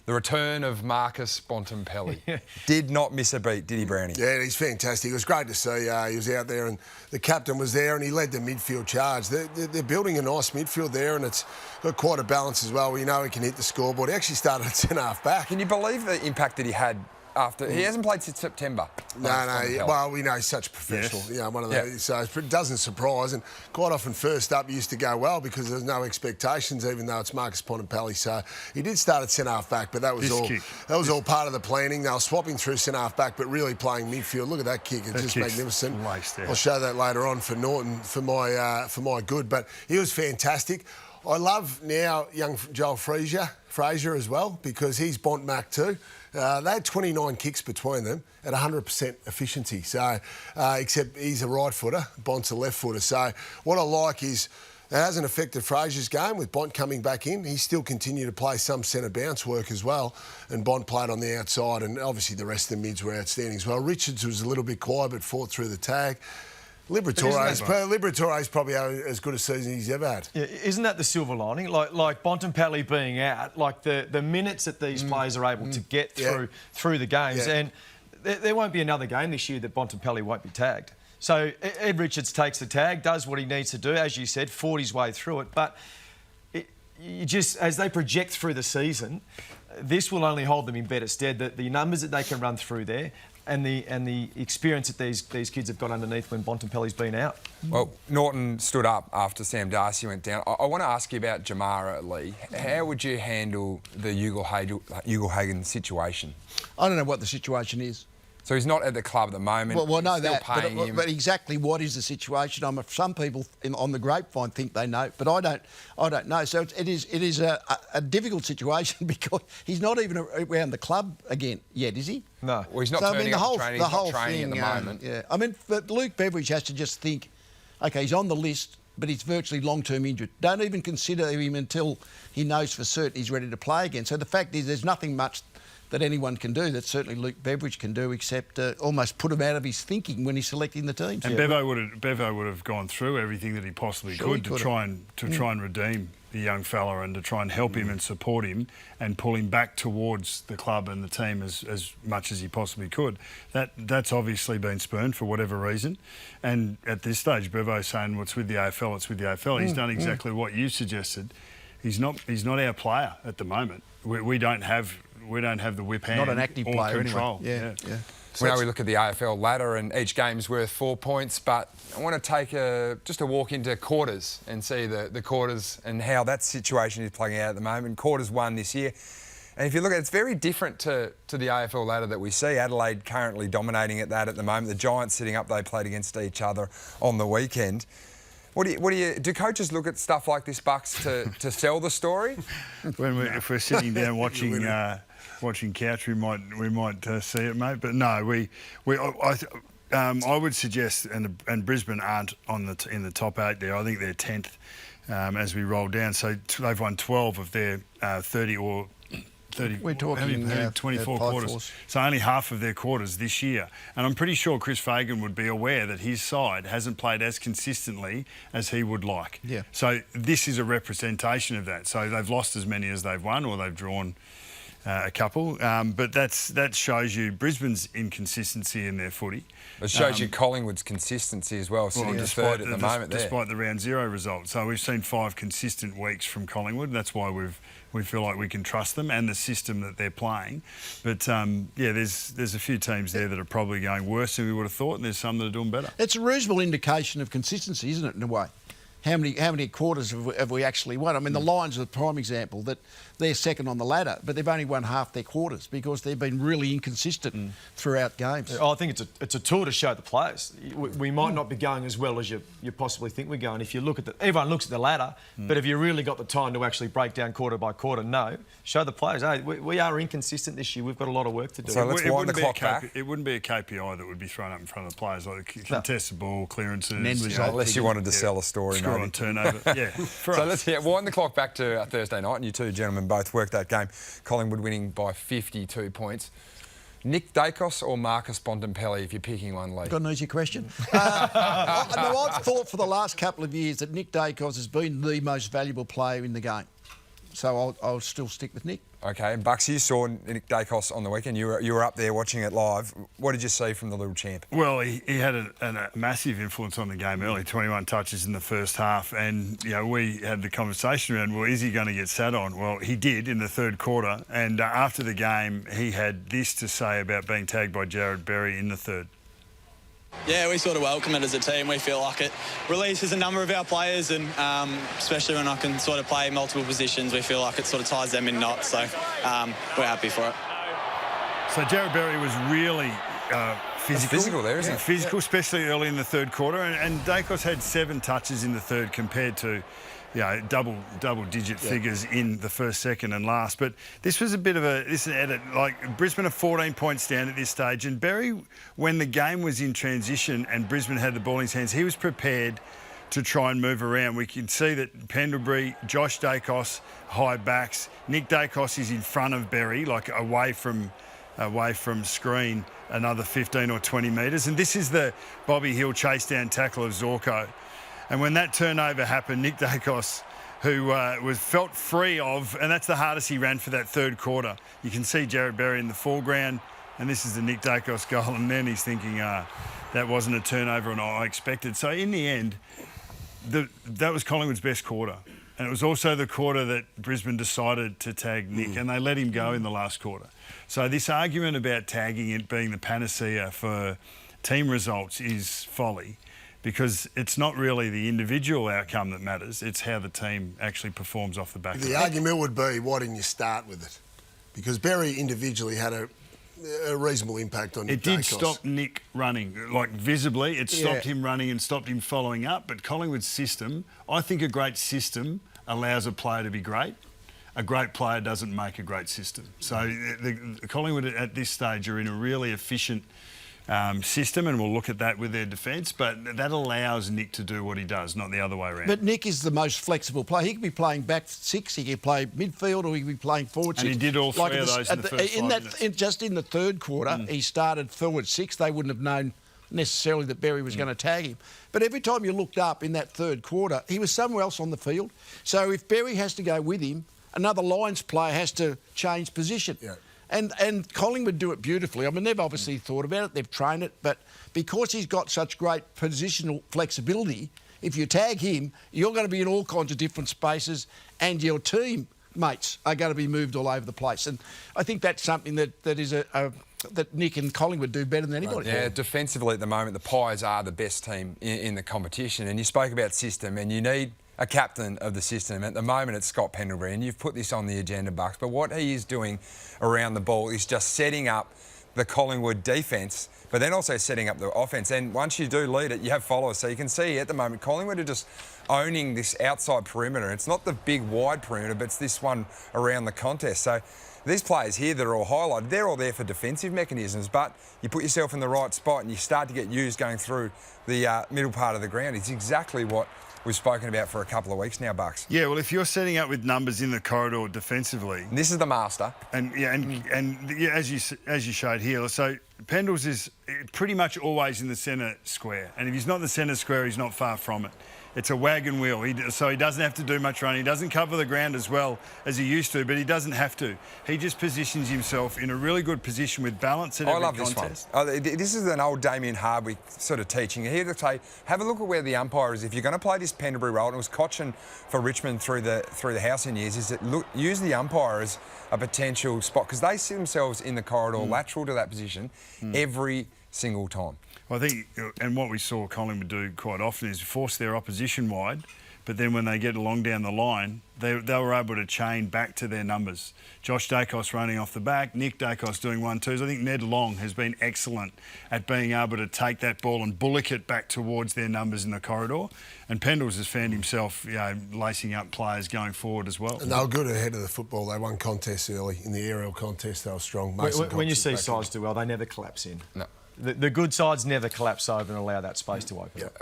The return of Marcus Bontempelli. Did not miss a beat, did he, Brownie? Yeah, he's fantastic. It was great to see. He was out there and the captain was there and he led the midfield charge. They're building a nice midfield there and it's got quite a balance as well. We know he can hit the scoreboard. He actually started at centre-half back. Can you believe the impact that he had after... He hasn't played since September. No. Well, we know he's such a professional. Yes. You know, one of those. So it doesn't surprise. And quite often first up he used to go well because there's no expectations, even though it's Marcus Bontempelli. So he did start at centre-half back, but that was all part of the planning. They were swapping through centre-half back, but really playing midfield. Look at that kick. It's just magnificent. I'll show that later on for Norton for my good. But he was fantastic. I love now young Joel Fraser as well because he's Bont Mac too. They had 29 kicks between them at 100% efficiency. So, except he's a right footer, Bont's a left footer. So, what I like is it hasn't affected Fraser's game with Bont coming back in. He still continued to play some centre bounce work as well, and Bont played on the outside, and obviously the rest of the mids were outstanding as well. Richards was a little bit quiet, but fought through the tag. Liberatore's probably as good a season he's ever had. Yeah, isn't that the silver lining? Like Bontempelli being out, like the minutes that these players are able to get through the games, and there won't be another game this year that Bontempelli won't be tagged. So Ed Richards takes the tag, does what he needs to do, as you said, fought his way through it. But you just, as they project through the season, this will only hold them in better stead. The numbers that they can run through there. And the experience that these kids have got underneath when Bontempelli's been out. Well, Norton stood up after Sam Darcy went down. I want to ask you about Jamara, Leigh. How would you handle the Ugle-Hagen situation? I don't know what the situation is. So he's not at the club at the moment. Well, no, that. Him. But exactly what is the situation? Some people on the grapevine think they know, but I don't know. So it is a difficult situation because he's not even around the club again yet, is he? No. Well, he's not turning up to training. He's not training at the moment. Yeah. I mean, but Luke Beveridge has to just think, OK, he's on the list, but he's virtually long-term injured. Don't even consider him until he knows for certain he's ready to play again. So the fact is there's nothing much that anyone can do, that certainly Luke Beveridge can do, except almost put him out of his thinking when he's selecting the teams. And Bevo would have gone through everything that he possibly could to try and redeem the young fella and to try and help him and support him and pull him back towards the club and the team as much as he possibly could. That's obviously been spurned for whatever reason. And at this stage, Bevo's saying, "What's with the AFL? It's with the AFL." He's done exactly what you suggested. He's not our player at the moment. We don't have the whip hand. Not an active player control. Anyway. Yeah. So now we look at the AFL ladder and each game's worth 4 points, but I want to take just a walk into quarters and see the quarters and how that situation is playing out at the moment. Quarters 1 this year. And if you look at it, it's very different to the AFL ladder that we see. Adelaide currently dominating at that at the moment. The Giants sitting up, they played against each other on the weekend. Do coaches look at stuff like this, Bucks, to sell the story? If we're sitting down watching couch, we might see it, mate. But no, I would suggest, and Brisbane aren't in the top 8 there. I think they're 10th as we roll down. So they've won 12 of their 30 or 30. We're talking 24 quarters. So only half of their quarters this year. And I'm pretty sure Chris Fagan would be aware that his side hasn't played as consistently as he would like. Yeah. So this is a representation of that. So they've lost as many as they've won, or they've drawn a couple. But that shows you Brisbane's inconsistency in their footy. It shows you Collingwood's consistency as well, sitting third at the moment there. Despite the round 0 result. So we've seen 5 consistent weeks from Collingwood. That's why we feel like we can trust them and the system that they're playing. But, there's a few teams there that are probably going worse than we would have thought, and there's some that are doing better. It's a reasonable indication of consistency, isn't it, in a way? How many quarters have we actually won? I mean, the Lions are the prime example that they're second on the ladder, but they've only won half their quarters because they've been really inconsistent throughout games. I think it's a tool to show the players. We might not be going as well as you possibly think we're going. If you look at everyone looks at the ladder, but have you really got the time to actually break down quarter by quarter? No. Show the players, hey, we are inconsistent this year. We've got a lot of work to do. So let's wind the clock back. It wouldn't be a KPI that would be thrown up in front of the players, like contested ball, clearances. Unless you wanted to sell a story. Score on turnover. So let's wind the clock back to Thursday night, and you two gentlemen both worked that game. Collingwood winning by 52 points. Nick Daicos or Marcus Bontempelli, if you're picking one, Leigh? Got an easy question. I've thought for the last couple of years that Nick Daicos has been the most valuable player in the game. So I'll still stick with Nick. Okay, and Bucks, you saw Nick Daicos on the weekend. You were up there watching it live. What did you see from the little champ? Well, he had a massive influence on the game early, 21 touches in the first half. And, we had the conversation around, well, is he going to get sat on? Well, he did in the third quarter. And after the game, he had this to say about being tagged by Jared Berry in the third. Yeah, we sort of welcome it as a team. We feel like it releases a number of our players, and especially when I can sort of play multiple positions, we feel like it sort of ties them in knots. So we're happy for it. So Jared Berry was really physical. Physical there, isn't it? Physical, especially early in the third quarter. And Daicos had 7 touches in the third compared to double-digit figures in the first, second and last. But this was a bit of this edit. Like, Brisbane are 14 points down at this stage. And Berry, when the game was in transition and Brisbane had the ball in his hands, he was prepared to try and move around. We can see that Pendlebury, Josh Daicos, high backs. Nick Daicos is in front of Berry, like away from screen, another 15 or 20 metres. And this is the Bobby Hill chase down tackle of Zorko. And when that turnover happened, Nick Daicos, who was felt free of, and that's the hardest he ran for that third quarter. You can see Jared Berry in the foreground, and this is the Nick Daicos goal, and then he's thinking, that wasn't a turnover and I expected. So in the end, that was Collingwood's best quarter. And it was also the quarter that Brisbane decided to tag Nick, and they let him go in the last quarter. So this argument about tagging it being the panacea for team results is folly, because it's not really the individual outcome that matters, it's how the team actually performs off the back of it. The argument would be, why didn't you start with it? Because Berry individually had a reasonable impact on Nick Daicos. It did stop Nick running, like visibly. It stopped him running and stopped him following up. But Collingwood's system, I think a great system allows a player to be great. A great player doesn't make a great system. So the Collingwood at this stage are in a really efficient system, and we'll look at that with their defence, but that allows Nick to do what he does, not the other way around. But Nick is the most flexible player. He could be playing back 6, he could play midfield, or he could be playing forward 6. And he did all three of those in the first 5 minutes. Just in the third quarter, he started forward 6. They wouldn't have known necessarily that Berry was going to tag him. But every time you looked up in that third quarter, he was somewhere else on the field. So if Berry has to go with him, another Lions player has to change position. Yeah. And Collingwood do it beautifully. I mean, they've obviously thought about it, they've trained it, but because he's got such great positional flexibility, if you tag him, you're going to be in all kinds of different spaces, and your team mates are going to be moved all over the place. And I think that's something that Nick and Collingwood do better than anybody. Yeah, defensively at the moment, the Pies are the best team in the competition. And you spoke about system, and you need a captain of the system. At the moment, it's Scott Pendlebury, and you've put this on the agenda, Bucks. But what he is doing around the ball is just setting up the Collingwood defence, but then also setting up the offence. And once you do lead it, you have followers. So you can see at the moment, Collingwood are just owning this outside perimeter. It's not the big wide perimeter, but it's this one around the contest. So these players here that are all highlighted, they're all there for defensive mechanisms, but you put yourself in the right spot and you start to get used going through the middle part of the ground. It's exactly what we've spoken about for a couple of weeks now, Bucks. Yeah, well, if you're setting up with numbers in the corridor defensively, and this is the master. And as you showed here, so Pendles is pretty much always in the centre square, and if he's not in the centre square, he's not far from it. It's a wagon wheel, so he doesn't have to do much running. He doesn't cover the ground as well as he used to, but he doesn't have to. He just positions himself in a really good position with balance at every contest. I love this one. This is an old Damien Hardwick sort of teaching. Here to say, have a look at where the umpire is. If you're going to play this Pendlebury role, and it was Cochin for Richmond through the house in years, is that use the umpire as a potential spot, because they see themselves in the corridor lateral to that position every single time. Well, I think, and what we saw Collingwood do quite often is force their opposition wide, but then when they get along down the line, they were able to chain back to their numbers. Josh Daicos running off the back, Nick Daicos doing 1-2s. I think Ned Long has been excellent at being able to take that ball and bullock it back towards their numbers in the corridor. And Pendles has found himself, lacing up players going forward as well. And they were good ahead of the football. They won contests early. In the aerial contest, they were strong. When you see sides do well, they never collapse in. No. The good sides never collapse over and allow that space to open. Yeah.